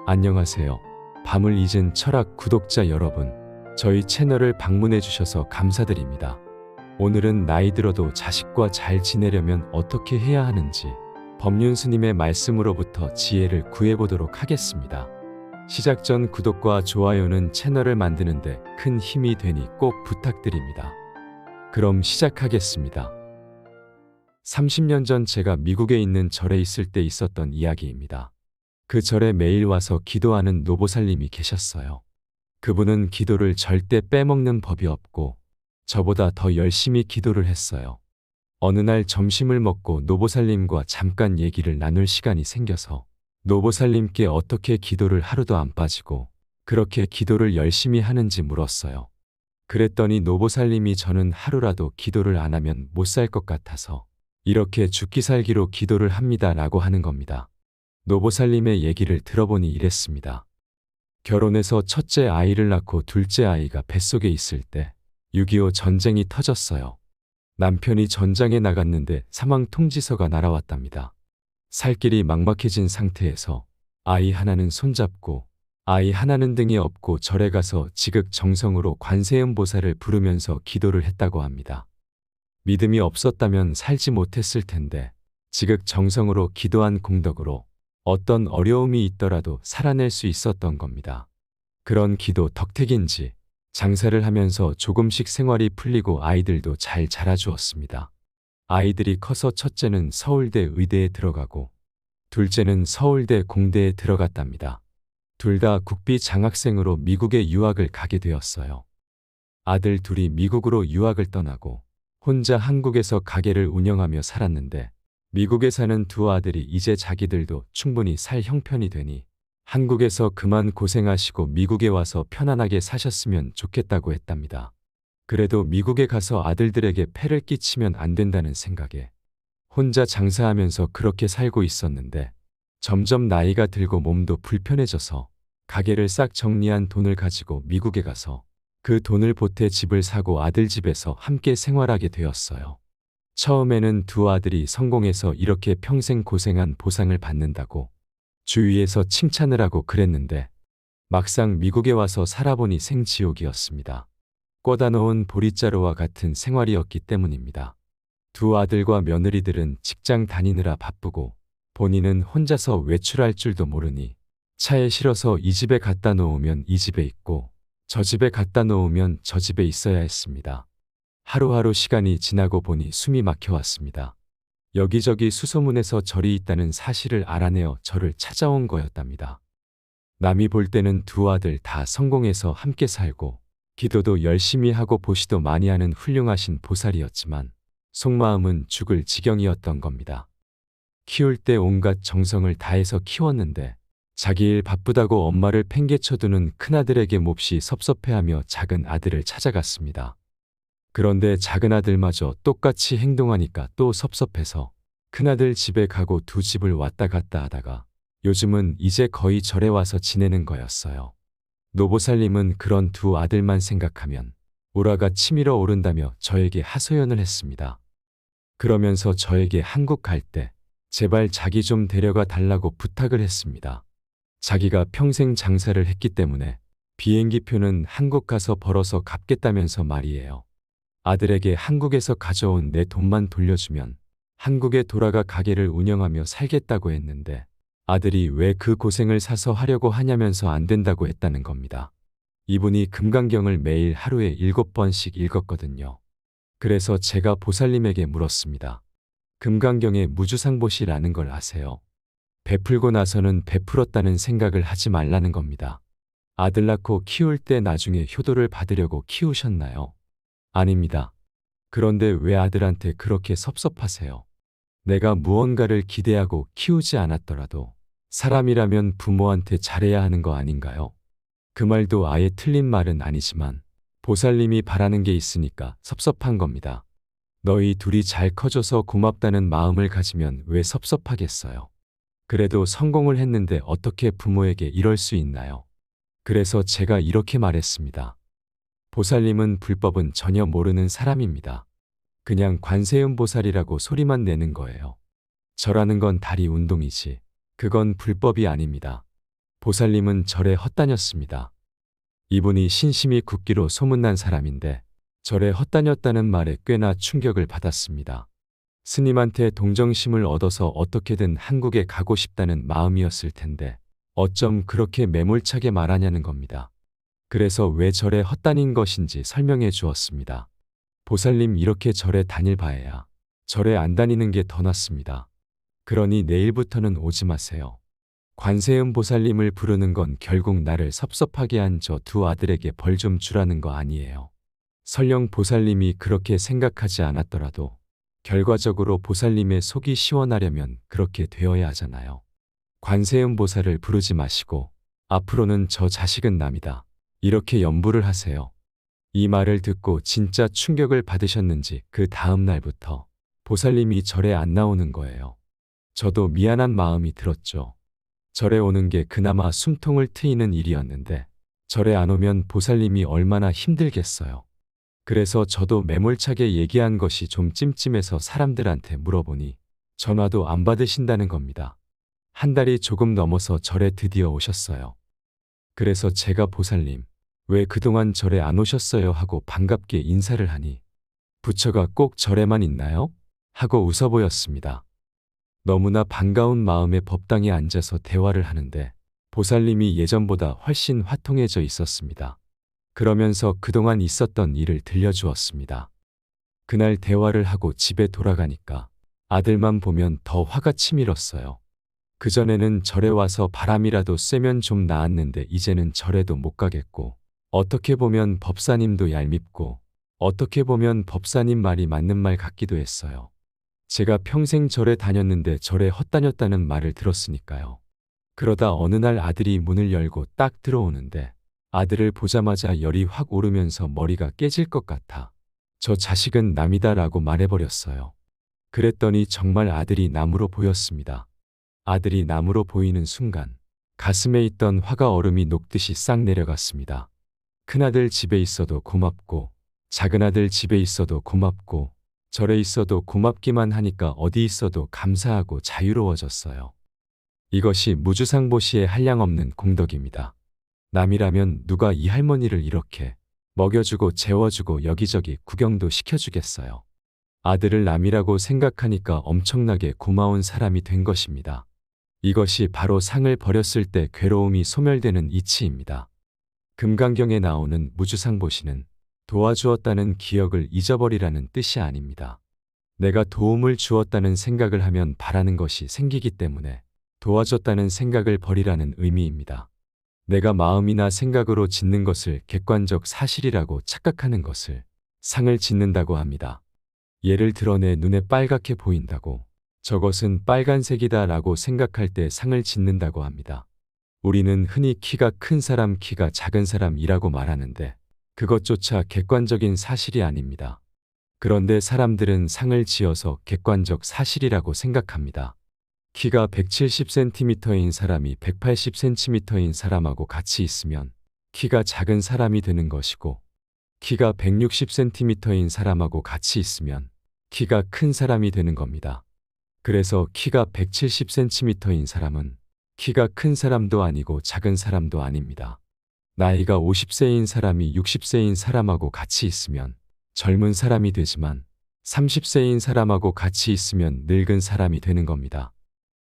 안녕하세요. 밤을 잊은 철학 구독자 여러분, 저희 채널을 방문해 주셔서 감사드립니다. 오늘은 나이 들어도 자식과 잘 지내려면 어떻게 해야 하는지 법륜 스님의 말씀으로부터 지혜를 구해보도록 하겠습니다. 시작 전 구독과 좋아요는 채널을 만드는데 큰 힘이 되니 꼭 부탁드립니다. 그럼 시작하겠습니다. 30년 전 제가 미국에 있는 절에 있을 때 있었던 이야기입니다. 그 절에 매일 와서 기도하는 노보살님이 계셨어요. 그분은 기도를 절대 빼먹는 법이 없고 저보다 더 열심히 기도를 했어요. 어느 날 점심을 먹고 노보살님과 잠깐 얘기를 나눌 시간이 생겨서 노보살님께 어떻게 기도를 하루도 안 빠지고 그렇게 기도를 열심히 하는지 물었어요. 그랬더니 노보살님이 저는 하루라도 기도를 안 하면 못 살 것 같아서 이렇게 죽기 살기로 기도를 합니다 라고 하는 겁니다. 노보살님의 얘기를 들어보니 이랬습니다. 결혼해서 첫째 아이를 낳고 둘째 아이가 뱃속에 있을 때 6.25 전쟁이 터졌어요. 남편이 전장에 나갔는데 사망 통지서가 날아왔답니다. 살 길이 막막해진 상태에서 아이 하나는 손잡고 아이 하나는 등에 업고 절에 가서 지극정성으로 관세음보살을 부르면서 기도를 했다고 합니다. 믿음이 없었다면 살지 못했을 텐데 지극정성으로 기도한 공덕으로 어떤 어려움이 있더라도 살아낼 수 있었던 겁니다. 그런 기도 덕택인지 장사를 하면서 조금씩 생활이 풀리고 아이들도 잘 자라주었습니다. 아이들이 커서 첫째는 서울대 의대에 들어가고 둘째는 서울대 공대에 들어갔답니다. 둘 다 국비 장학생으로 미국에 유학을 가게 되었어요. 아들 둘이 미국으로 유학을 떠나고 혼자 한국에서 가게를 운영하며 살았는데 미국에 사는 두 아들이 이제 자기들도 충분히 살 형편이 되니 한국에서 그만 고생하시고 미국에 와서 편안하게 사셨으면 좋겠다고 했답니다. 그래도 미국에 가서 아들들에게 폐를 끼치면 안 된다는 생각에 혼자 장사하면서 그렇게 살고 있었는데 점점 나이가 들고 몸도 불편해져서 가게를 싹 정리한 돈을 가지고 미국에 가서 그 돈을 보태 집을 사고 아들 집에서 함께 생활하게 되었어요. 처음에는 두 아들이 성공해서 이렇게 평생 고생한 보상을 받는다고 주위에서 칭찬을 하고 그랬는데 막상 미국에 와서 살아보니 생지옥이었습니다. 꽂아 놓은 보릿자루와 같은 생활이었기 때문입니다. 두 아들과 며느리들은 직장 다니느라 바쁘고 본인은 혼자서 외출할 줄도 모르니 차에 실어서 이 집에 갖다 놓으면 이 집에 있고 저 집에 갖다 놓으면 저 집에 있어야 했습니다. 하루하루 시간이 지나고 보니 숨이 막혀왔습니다. 여기저기 수소문에서 절이 있다는 사실을 알아내어 절을 찾아온 거였답니다. 남이 볼 때는 두 아들 다 성공해서 함께 살고 기도도 열심히 하고 보시도 많이 하는 훌륭하신 보살이었지만 속마음은 죽을 지경이었던 겁니다. 키울 때 온갖 정성을 다해서 키웠는데 자기 일 바쁘다고 엄마를 팽개쳐두는 큰아들에게 몹시 섭섭해하며 작은 아들을 찾아갔습니다. 그런데 작은 아들마저 똑같이 행동하니까 또 섭섭해서 큰아들 집에 가고 두 집을 왔다 갔다 하다가 요즘은 이제 거의 절에 와서 지내는 거였어요. 노보살님은 그런 두 아들만 생각하면 우라가 치밀어 오른다며 저에게 하소연을 했습니다. 그러면서 저에게 한국 갈 때 제발 자기 좀 데려가 달라고 부탁을 했습니다. 자기가 평생 장사를 했기 때문에 비행기표는 한국 가서 벌어서 갚겠다면서 말이에요. 아들에게 한국에서 가져온 내 돈만 돌려주면 한국에 돌아가 가게를 운영하며 살겠다고 했는데 아들이 왜 그 고생을 사서 하려고 하냐면서 안 된다고 했다는 겁니다. 이분이 금강경을 매일 하루에 7번씩 읽었거든요. 그래서 제가 보살님에게 물었습니다. 금강경에 무주상보시라는 걸 아세요? 베풀고 나서는 베풀었다는 생각을 하지 말라는 겁니다. 아들 낳고 키울 때 나중에 효도를 받으려고 키우셨나요? 아닙니다. 그런데 왜 아들한테 그렇게 섭섭하세요? 내가 무언가를 기대하고 키우지 않았더라도 사람이라면 부모한테 잘해야 하는 거 아닌가요? 그 말도 아예 틀린 말은 아니지만 보살님이 바라는 게 있으니까 섭섭한 겁니다. 너희 둘이 잘 커져서 고맙다는 마음을 가지면 왜 섭섭하겠어요? 그래도 성공을 했는데 어떻게 부모에게 이럴 수 있나요? 그래서 제가 이렇게 말했습니다. 보살님은 불법은 전혀 모르는 사람입니다. 그냥 관세음보살이라고 소리만 내는 거예요. 절하는 건 다리 운동이지 그건 불법이 아닙니다. 보살님은 절에 헛다녔습니다. 이분이 신심이 굳기로 소문난 사람인데 절에 헛다녔다는 말에 꽤나 충격을 받았습니다. 스님한테 동정심을 얻어서 어떻게든 한국에 가고 싶다는 마음이었을 텐데 어쩜 그렇게 매몰차게 말하냐는 겁니다. 그래서 왜 절에 헛다닌 것인지 설명해 주었습니다. 보살님 이렇게 절에 다닐 바에야 절에 안 다니는 게 더 낫습니다. 그러니 내일부터는 오지 마세요. 관세음 보살님을 부르는 건 결국 나를 섭섭하게 한 저 두 아들에게 벌 좀 주라는 거 아니에요. 설령 보살님이 그렇게 생각하지 않았더라도 결과적으로 보살님의 속이 시원하려면 그렇게 되어야 하잖아요. 관세음 보살을 부르지 마시고 앞으로는 저 자식은 남이다. 이렇게 염불을 하세요. 이 말을 듣고 진짜 충격을 받으셨는지 그 다음 날부터 보살님이 절에 안 나오는 거예요. 저도 미안한 마음이 들었죠. 절에 오는 게 그나마 숨통을 트이는 일이었는데 절에 안 오면 보살님이 얼마나 힘들겠어요. 그래서 저도 매몰차게 얘기한 것이 좀 찜찜해서 사람들한테 물어보니 전화도 안 받으신다는 겁니다. 한 달이 조금 넘어서 절에 드디어 오셨어요. 그래서 제가 보살님, 왜 그동안 절에 안 오셨어요? 하고 반갑게 인사를 하니 부처가 꼭 절에만 있나요? 하고 웃어 보였습니다. 너무나 반가운 마음에 법당에 앉아서 대화를 하는데 보살님이 예전보다 훨씬 화통해져 있었습니다. 그러면서 그동안 있었던 일을 들려주었습니다. 그날 대화를 하고 집에 돌아가니까 아들만 보면 더 화가 치밀었어요. 그전에는 절에 와서 바람이라도 쐬면 좀 나았는데 이제는 절에도 못 가겠고 어떻게 보면 법사님도 얄밉고 어떻게 보면 법사님 말이 맞는 말 같기도 했어요. 제가 평생 절에 다녔는데 절에 헛다녔다는 말을 들었으니까요. 그러다 어느 날 아들이 문을 열고 딱 들어오는데 아들을 보자마자 열이 확 오르면서 머리가 깨질 것 같아 저 자식은 남이다라고 말해버렸어요. 그랬더니 정말 아들이 남으로 보였습니다. 아들이 남으로 보이는 순간 가슴에 있던 화가 얼음이 녹듯이 싹 내려갔습니다. 큰아들 집에 있어도 고맙고 작은아들 집에 있어도 고맙고 절에 있어도 고맙기만 하니까 어디 있어도 감사하고 자유로워졌어요. 이것이 무주상보시의 한량없는 공덕입니다. 남이라면 누가 이 할머니를 이렇게 먹여주고 재워주고 여기저기 구경도 시켜주겠어요. 아들을 남이라고 생각하니까 엄청나게 고마운 사람이 된 것입니다. 이것이 바로 상을 버렸을 때 괴로움이 소멸되는 이치입니다. 금강경에 나오는 무주상보시는 도와주었다는 기억을 잊어버리라는 뜻이 아닙니다. 내가 도움을 주었다는 생각을 하면 바라는 것이 생기기 때문에 도와줬다는 생각을 버리라는 의미입니다. 내가 마음이나 생각으로 짓는 것을 객관적 사실이라고 착각하는 것을 상을 짓는다고 합니다. 예를 들어 내 눈에 빨갛게 보인다고 저것은 빨간색이다 라고 생각할 때 상을 짓는다고 합니다. 우리는 흔히 키가 큰 사람, 키가 작은 사람이라고 말하는데 그것조차 객관적인 사실이 아닙니다. 그런데 사람들은 상을 지어서 객관적 사실이라고 생각합니다. 키가 170cm인 사람이 180cm인 사람하고 같이 있으면 키가 작은 사람이 되는 것이고 키가 160cm인 사람하고 같이 있으면 키가 큰 사람이 되는 겁니다. 그래서 키가 170cm인 사람은 키가 큰 사람도 아니고 작은 사람도 아닙니다. 나이가 50세인 사람이 60세인 사람하고 같이 있으면 젊은 사람이 되지만 30세인 사람하고 같이 있으면 늙은 사람이 되는 겁니다.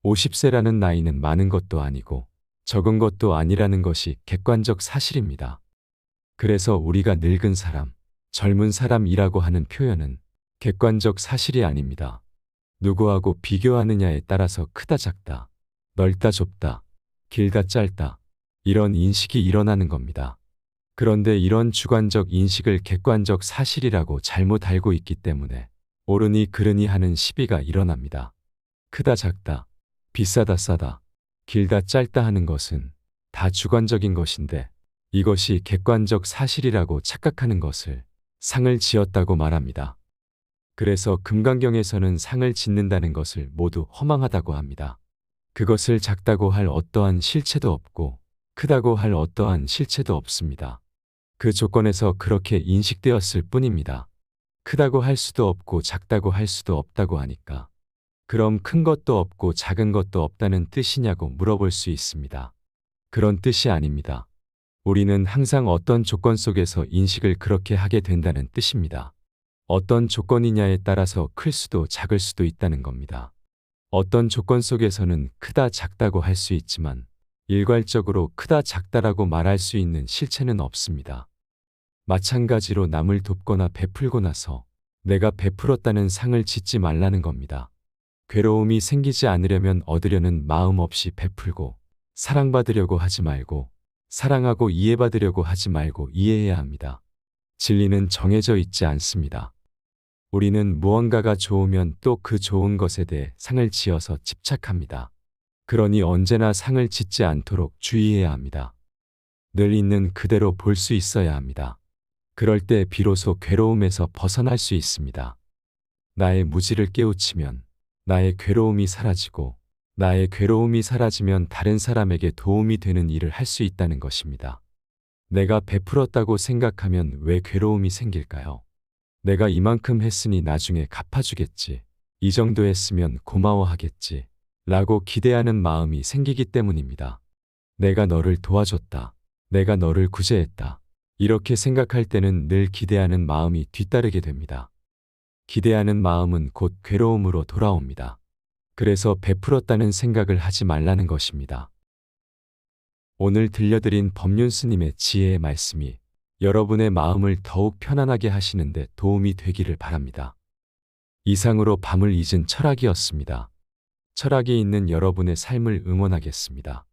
50세라는 나이는 많은 것도 아니고 적은 것도 아니라는 것이 객관적 사실입니다. 그래서 우리가 늙은 사람, 젊은 사람이라고 하는 표현은 객관적 사실이 아닙니다. 누구하고 비교하느냐에 따라서 크다 작다, 넓다 좁다, 길다 짧다 이런 인식이 일어나는 겁니다. 그런데 이런 주관적 인식을 객관적 사실이라고 잘못 알고 있기 때문에 옳으니 그르니 하는 시비가 일어납니다. 크다 작다, 비싸다 싸다, 길다 짧다 하는 것은 다 주관적인 것인데 이것이 객관적 사실이라고 착각하는 것을 상을 지었다고 말합니다. 그래서 금강경에서는 상을 짓는다는 것을 모두 허망하다고 합니다. 그것을 작다고 할 어떠한 실체도 없고 크다고 할 어떠한 실체도 없습니다. 그 조건에서 그렇게 인식되었을 뿐입니다. 크다고 할 수도 없고 작다고 할 수도 없다고 하니까 그럼 큰 것도 없고 작은 것도 없다는 뜻이냐고 물어볼 수 있습니다. 그런 뜻이 아닙니다. 우리는 항상 어떤 조건 속에서 인식을 그렇게 하게 된다는 뜻입니다. 어떤 조건이냐에 따라서 클 수도 작을 수도 있다는 겁니다. 어떤 조건 속에서는 크다 작다고 할 수 있지만 일괄적으로 크다 작다라고 말할 수 있는 실체는 없습니다. 마찬가지로 남을 돕거나 베풀고 나서 내가 베풀었다는 상을 짓지 말라는 겁니다. 괴로움이 생기지 않으려면 얻으려는 마음 없이 베풀고 사랑받으려고 하지 말고 사랑하고 이해받으려고 하지 말고 이해해야 합니다. 진리는 정해져 있지 않습니다. 우리는 무언가가 좋으면 또 그 좋은 것에 대해 상을 지어서 집착합니다. 그러니 언제나 상을 짓지 않도록 주의해야 합니다. 늘 있는 그대로 볼 수 있어야 합니다. 그럴 때 비로소 괴로움에서 벗어날 수 있습니다. 나의 무지를 깨우치면 나의 괴로움이 사라지고 나의 괴로움이 사라지면 다른 사람에게 도움이 되는 일을 할 수 있다는 것입니다. 내가 베풀었다고 생각하면 왜 괴로움이 생길까요? 내가 이만큼 했으니 나중에 갚아주겠지. 이 정도 했으면 고마워하겠지. 라고 기대하는 마음이 생기기 때문입니다. 내가 너를 도와줬다. 내가 너를 구제했다. 이렇게 생각할 때는 늘 기대하는 마음이 뒤따르게 됩니다. 기대하는 마음은 곧 괴로움으로 돌아옵니다. 그래서 베풀었다는 생각을 하지 말라는 것입니다. 오늘 들려드린 법륜 스님의 지혜의 말씀이 여러분의 마음을 더욱 편안하게 하시는데 도움이 되기를 바랍니다. 이상으로 밤을 잊은 철학이었습니다. 철학이 있는 여러분의 삶을 응원하겠습니다.